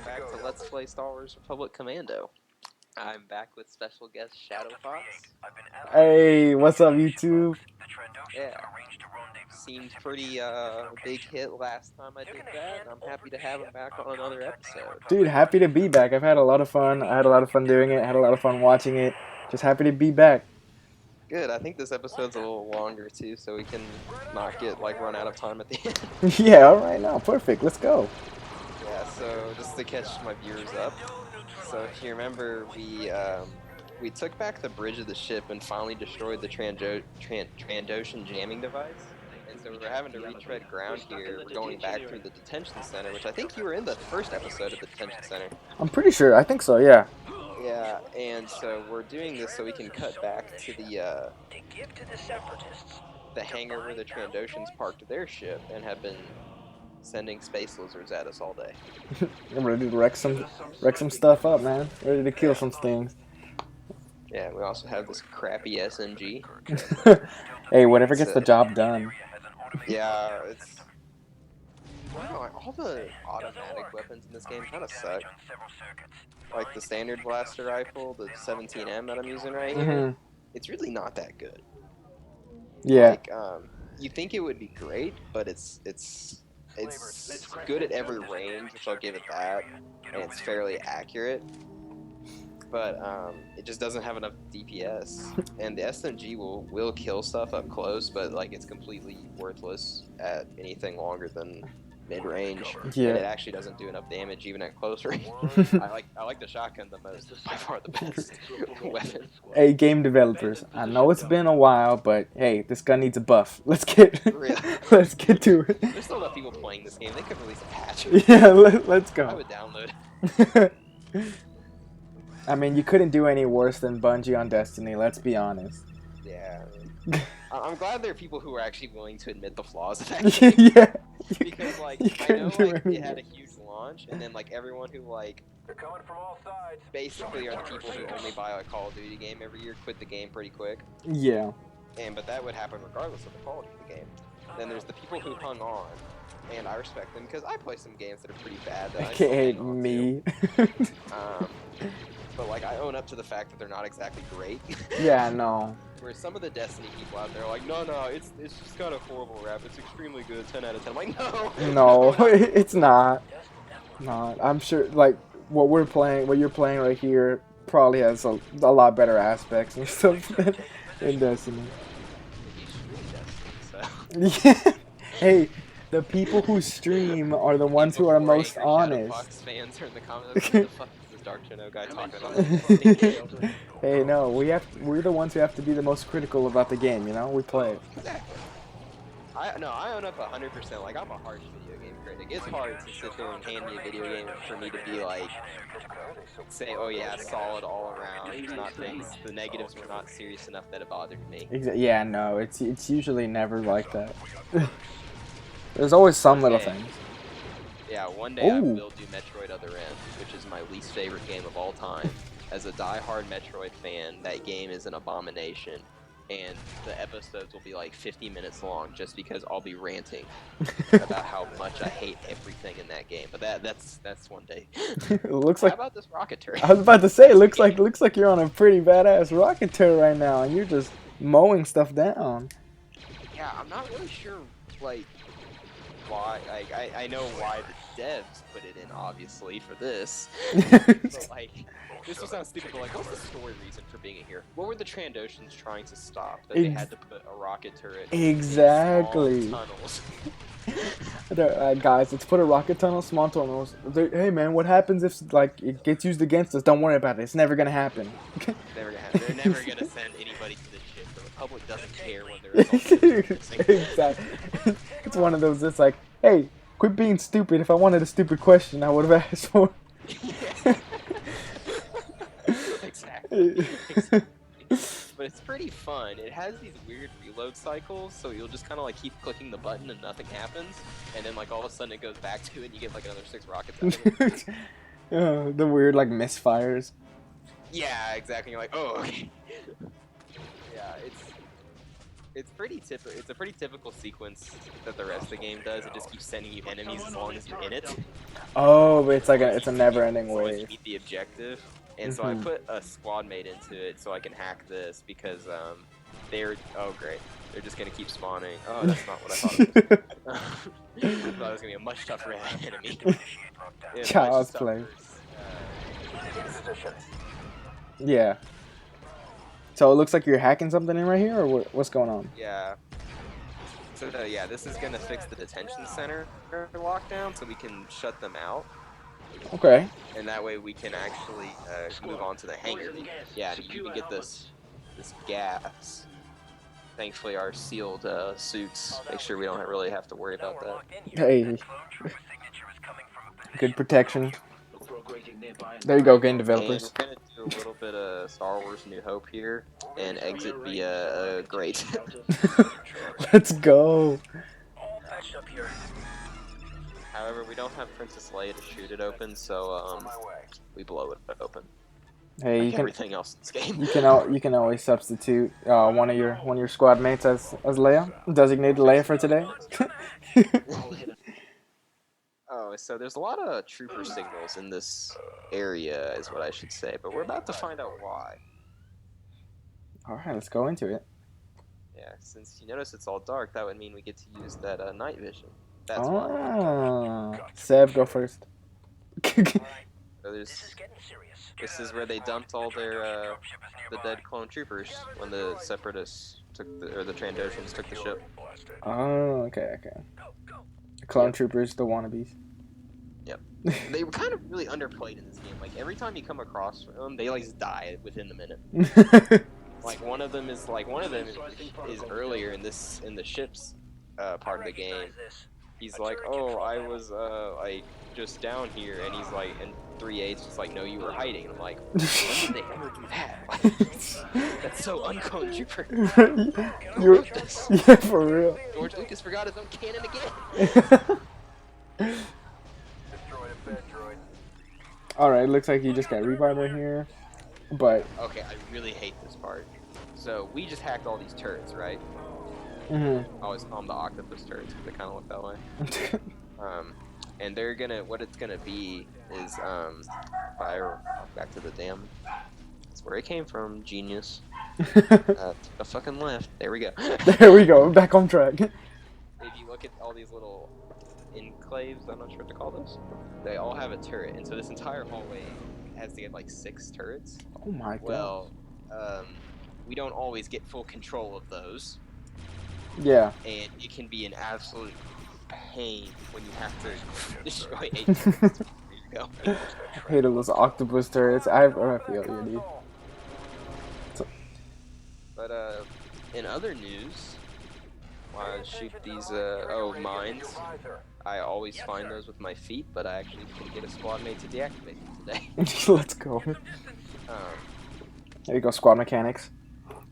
back to Let's Play Star Wars Republic Commando. I'm back with special guest Shadowfox. Hey, what's up, YouTube? Yeah, seemed pretty big hit last time I did that, and I'm happy to have him back on another episode. Dude, happy to be back. I've had a lot of fun. I had a lot of fun doing it. Had a lot of fun watching it. Just happy to be back. Good, I think this episode's a little longer too, so we can not get run out of time at the end. Yeah, all right now, perfect. Let's go. Yeah, so just to catch my viewers up, so if you remember, we took back the bridge of the ship and finally destroyed the Trandoshan jamming device. And so we're having to retread ground here. We're going back through the detention center, which I think you were in the first episode of the detention center. I'm pretty sure. I think so. Yeah. Yeah, and so we're doing this so we can cut back to the hangar where the Trandoshans parked their ship and have been sending space lizards at us all day. I'm ready to wreck some stuff up, man. Ready to kill some things. Yeah, we also have this crappy SMG. Hey, whatever gets the job done. Yeah, it's... I don't know, all the automatic weapons in this game kind of suck. Like the standard blaster rifle, the 17M that I'm using right here, it's really not that good. Yeah. Like, you think it would be great, but it's good at every range, which I'll give it that, and it's fairly accurate. But it just doesn't have enough DPS, and the SMG will kill stuff up close, but like it's completely worthless at anything longer than mid-range. Yeah. And it actually doesn't do enough damage even at close range. I like the shotgun the most. It's by far the best weapon. Hey, game developers, I know it's been a while, but hey, this gun needs a buff. Let's get let's get to it. There's still enough people playing this game. They could release a patch. Yeah, let's go. I would download it. I mean, you couldn't do any worse than Bungie on Destiny, let's be honest. Yeah. I'm glad there are people who are actually willing to admit the flaws of that game. Yeah. Because, like, I know, like, it had a huge launch, and then, like, everyone who, like, they're coming from all sides. Basically are the people who only buy a Call of Duty game every year, quit the game pretty quick. Yeah. But that would happen regardless of the quality of the game. Then there's the people who hung on, and I respect them, because I play some games that are pretty bad that I still AKA hang on me. to. But, like, I own up to the fact that they're not exactly great. Yeah, no. Whereas some of the Destiny people out there are like, no, it's just got a horrible rap. It's extremely good, 10 out of 10. I'm like, no. No, it's not. Not. I'm sure, like, what you're playing right here probably has a lot better aspects and stuff than Destiny. Yeah. Hey, the people who stream are the ones who are most honest. Shadowfox fans are in the comments. What the fuck is this Dark Trennow guy talking about? Hey, no, we're the ones who have to be the most critical about the game, you know? We play it. Exactly. I own up 100%. Like, I'm a harsh video game critic. It's hard to sit there and hand me a video game for me to be like, say, oh yeah, solid all around. There's not things. The negatives were not serious enough that it bothered me. Yeah, no, it's usually never like that. There's always some little things. Yeah, one day I will do Metroid Other M, which is my least favorite game of all time. As a die-hard Metroid fan, that game is an abomination, and the episodes will be like 50 minutes long just because I'll be ranting about how much I hate everything in that game. But that's one day. It looks like. How about this rocket turret? I was about to say, it looks like you're on a pretty badass rocket turret right now, and you're just mowing stuff down. Yeah, I'm not really sure, like, why. Like, I know why the devs put it in, obviously, for this. But, like, this will sound stupid, but, like, what's the story reason for being here? What were the Trandoshans trying to stop that they had to put a rocket turret exactly. in small tunnels? Guys, let's put a rocket tunnel, small tunnels. Hey, man, what happens if, like, it gets used against us? Don't worry about it. It's never gonna happen. Never gonna happen. They're never gonna send anybody to the ship. The Republic doesn't care when they're Exactly. It's one of those. It's like, hey, quit being stupid. If I wanted a stupid question, I would have asked for. Exactly. But it's pretty fun. It has these weird reload cycles, so you'll just kind of like keep clicking the button and nothing happens, and then like all of a sudden it goes back to it and you get like another 6 rockets out of it. The weird like misfires. Yeah, exactly. You're like, oh, okay. Yeah, It's a pretty typical sequence that the rest of the game does. It just keeps sending you enemies as long as you're in it. Oh, but it's a never-ending Once you wave. meet the objective. And so I Mhm. put a squad mate into it so I can hack this because they're oh great. They're just gonna keep spawning. Oh, that's not what I thought it was. I thought it was gonna be a much tougher enemy. Yeah, Child's play. Yeah. So it looks like you're hacking something in right here, or what's going on? Yeah. So yeah, this is gonna fix the detention center lockdown, so we can shut them out, Okay. and that way we can actually move on to the hangar. Yeah, and you can get this gas. Thankfully, our sealed suits make sure we don't really have to worry about that. Hey. Good protection. There you go, game And developers. we're gonna do a little bit of Star Wars New Hope here, and exit via a grate. Let's go. However, we don't have Princess Leia to shoot it open, so we blow it open. Hey, Like everything else in this game. you can always substitute one of your squad mates as Leia, designated Leia for today. Oh, so there's a lot of trooper signals in this area, is what I should say, but we're about to find out why. All right, let's go into it. Yeah, since you notice it's all dark, that would mean we get to use that night vision. That's why. Ah, Sev, go first. So this is where they dumped all their the dead clone troopers when the Separatists or the Trandoshans took the ship. Oh, okay. Clone Yep. troopers, the wannabes. Yep. They were kind of really underplayed in this game. Like every time you come across them, they like die within the minute. Like one of them is earlier in the ship's part of the game. He's like, oh, I was like just down here, and he's like, and 3/8 just like, no, you were hiding. And I'm like, when did they ever do that? Like, that's so unclone trooper. Who wrote this? Yeah, for real. George Lucas forgot his own canon again. Alright, looks like you just got revive right here. But Okay, I really hate this part. So we just hacked all these turrets, right? mhm. I always call them the octopus turrets because they kind of look that way. And they're gonna, what it's gonna be is, fire back to the dam. That's where it came from, genius. To the fucking left. There we go. There we go, back on track. If you look at all these little enclaves, I'm not sure what to call those, they all have a turret, and so this entire hallway has to get like 6 turrets. Oh my god. Well, we don't always get full control of those, Yeah. and it can be an absolute pain when you have to destroy 8 turrets. There you go. Hate those octopus turrets. I feel you, dude. But in other news, I shoot these mines. I always find those with my feet, but I actually can get a squad mate to deactivate them today. Let's go. There you go, squad mechanics.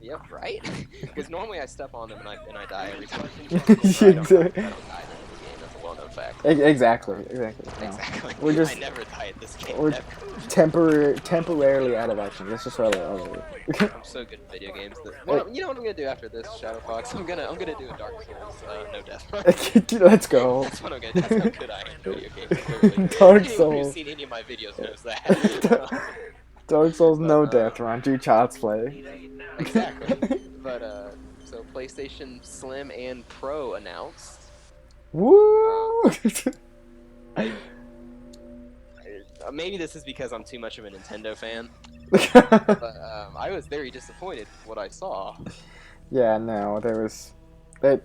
Yep, right? Because normally I step on them and I die every time. I don't die in this game. That's a well-known fact. Exactly. Exactly. We're just I never die at this game. we're Never. temporarily out of action. Let's just roll it over. I'm so good at video games. Well, you know what I'm gonna do after this, Shadowfox? I'm gonna do a Dark Souls no death run. Let's go. That's what I'm gonna do. That's how good I am at video games. Clearly. Dark Anyone Souls. who's seen any of my videos knows that. Dark Souls, no death run. Do child's play. Exactly. But so PlayStation Slim and Pro announced. Woo! Maybe this is because I'm too much of a Nintendo fan, but I was very disappointed with what I saw. Yeah, no, there was it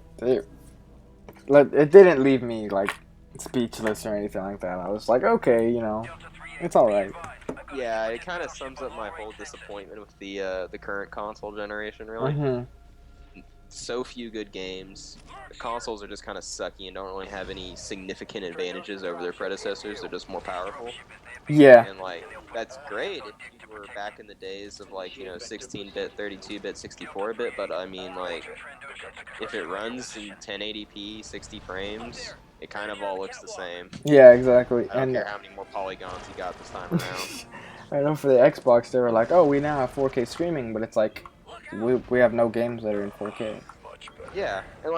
didn't leave me like speechless or anything like that. I was like, okay, you know, it's all right. Yeah, it kind of sums up my whole disappointment with the current console generation. Really, so few good games. The consoles are just kind of sucky and don't really have any significant advantages over their predecessors. They're just more powerful. Yeah. And like that's great if you were back in the days of like 16-bit, 32-bit, 64-bit. But I mean like if it runs in 1080p, 60 frames, it kind of all looks the same. Yeah, exactly. I don't care how many more polygons you got this time around. I know for the Xbox they were like, oh, we now have 4K streaming, but it's like we have no games that are in 4K. Yeah, and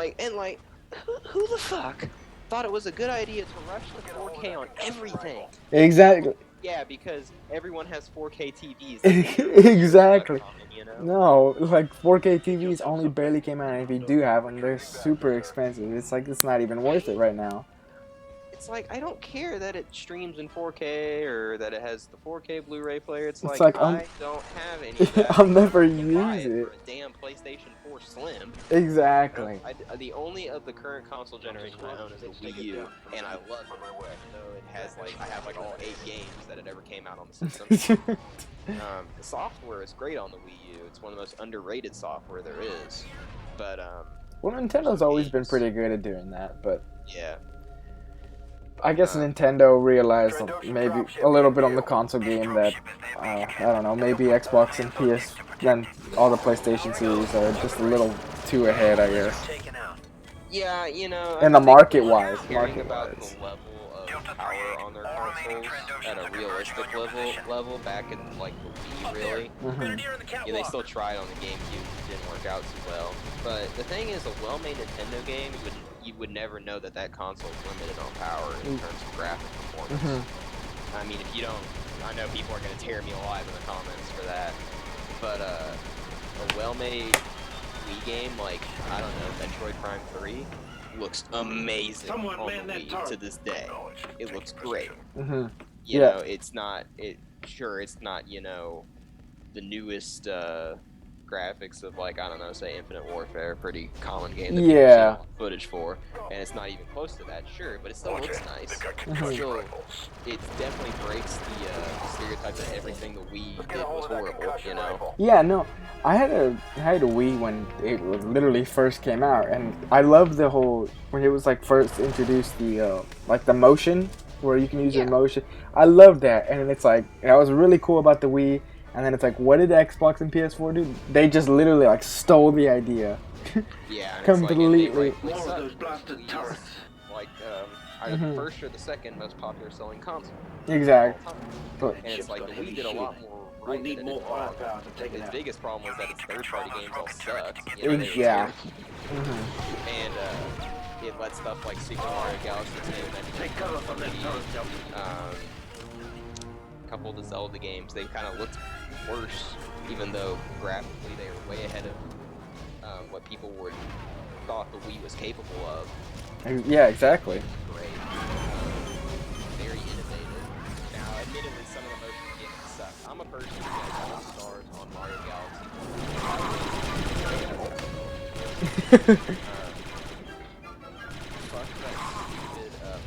who the fuck thought it was a good idea to rush the 4K on everything? Exactly. Yeah, because everyone has 4K TVs. Exactly. Common, you know? No, like 4K TVs only barely came out, and if you do have them, they're super expensive. It's like it's not even worth it right now. It's like, I don't care that it streams in 4K or that it has the 4K Blu-ray player. It's It's like, like I don't have any of that. I'll never I can buy use it it. for a damn PlayStation 4 Slim. Exactly. The only of the current console generation I own is the Wii U, and I love it. So it has I have like all 8 games that had ever came out on the system. The software is great on the Wii U. It's one of the most underrated software there is. But Well, Nintendo's always been pretty good at doing that, but yeah. I guess Nintendo realized maybe a little bit on the console game that I don't know, maybe Xbox and PS and all the PlayStation series are just a little too ahead, I guess. Yeah, you know. And the market wise, about the level of power on their consoles at a realistic level back in like the Wii, really. Yeah, they still tried on the GameCube, it didn't work out too well. But the thing is, a well-made Nintendo game, you would never know that console is limited on power in terms of graphic performance. I mean, if you don't, I know people are going to tear me alive in the comments for that. But a well-made Wii game, like, I don't know, Metroid Prime 3, looks amazing on the Wii to this day. It looks great. You know, it's not, it's not, you know, the newest graphics of, like, I don't know, say Infinite Warfare, pretty common game that people see a lot of footage for, and it's not even close to that, sure, but it still looks nice. Still, it definitely breaks the stereotype that everything the Wii did was horrible, you know? Yeah, no, I had a Wii when it literally first came out, and I loved the whole, when it was like first introduced the like the motion, where you can use your motion. I loved that, and it's like, that was really cool about the Wii. And then it's like, what did Xbox and PS4 do? They just literally like stole the idea. Yeah, and completely. It's like, more of those blasted turrets. Like, are the first or the second most popular selling console. Exactly. And it's like the Wii did a lot more right than it did wrong. Its biggest problem was that its third-party games all sucked. You know, yeah. And it let stuff like Super Mario Galaxy 2 take cover from the couple of the Zelda games, they kind of looked worse, even though graphically they were way ahead of what people thought the Wii was capable of. Yeah, exactly. Great. Very innovative. Now, admittedly, some of the motion games suck. I'm a person who got all stars on Mario Galaxy. Fuck that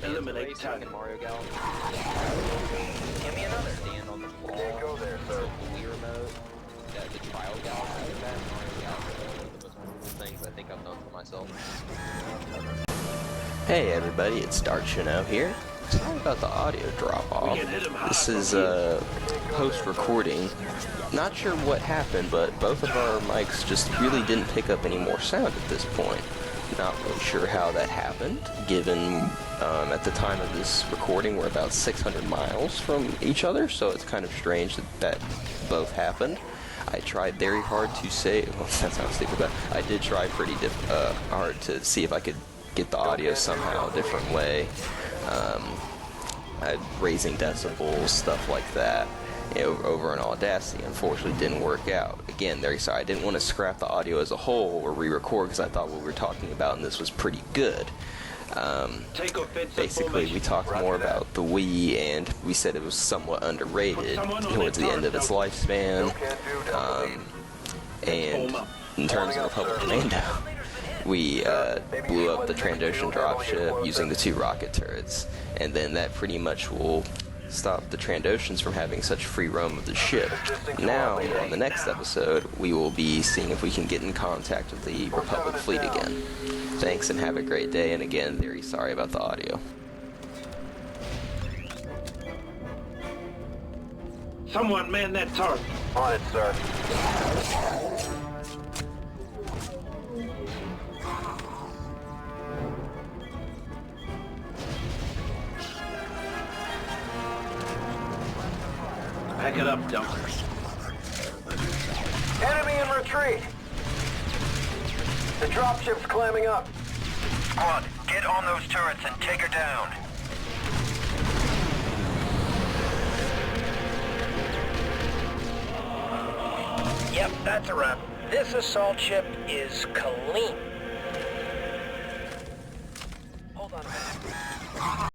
stupid eliminate tag in Mario Galaxy. Give me another. Stand on the wall. The Wii remote. The trial galaxy of that Mario Galaxy is one of the most wonderful things I think I've done for myself. Hey everybody, it's Trennow here. Sorry about the audio drop off. This is post-recording. Not sure what happened, but both of our mics just really didn't pick up any more sound at this point. Not really sure how that happened, given at the time of this recording we're about 600 miles from each other, so it's kind of strange that both happened. I tried very hard to say, well, that sounds stupid, but I did try pretty hard to see if I could get the audio somehow a different way. Raising decibels, stuff like that, over in Audacity. Unfortunately, didn't work out. Again, very sorry. I didn't want to scrap the audio as a whole or re-record because I thought what we were talking about and this was pretty good. Basically, we talked more about the Wii, and we said it was somewhat underrated towards the end of its lifespan. And in terms of Republic Commando, we blew up the Trandoshan dropship using the 2 rocket turrets, and then that pretty much will stop the Trandoshans from having such free roam of the ship. Now, on the next episode, we will be seeing if we can get in contact with the Republic fleet again. Thanks and have a great day, and again, very sorry about the audio. Someone man that turret. On it, sir. Back it up, dumper. Enemy in retreat. The dropship's climbing up. Squad, get on those turrets and take her down. Yep, that's a wrap. This assault ship is clean.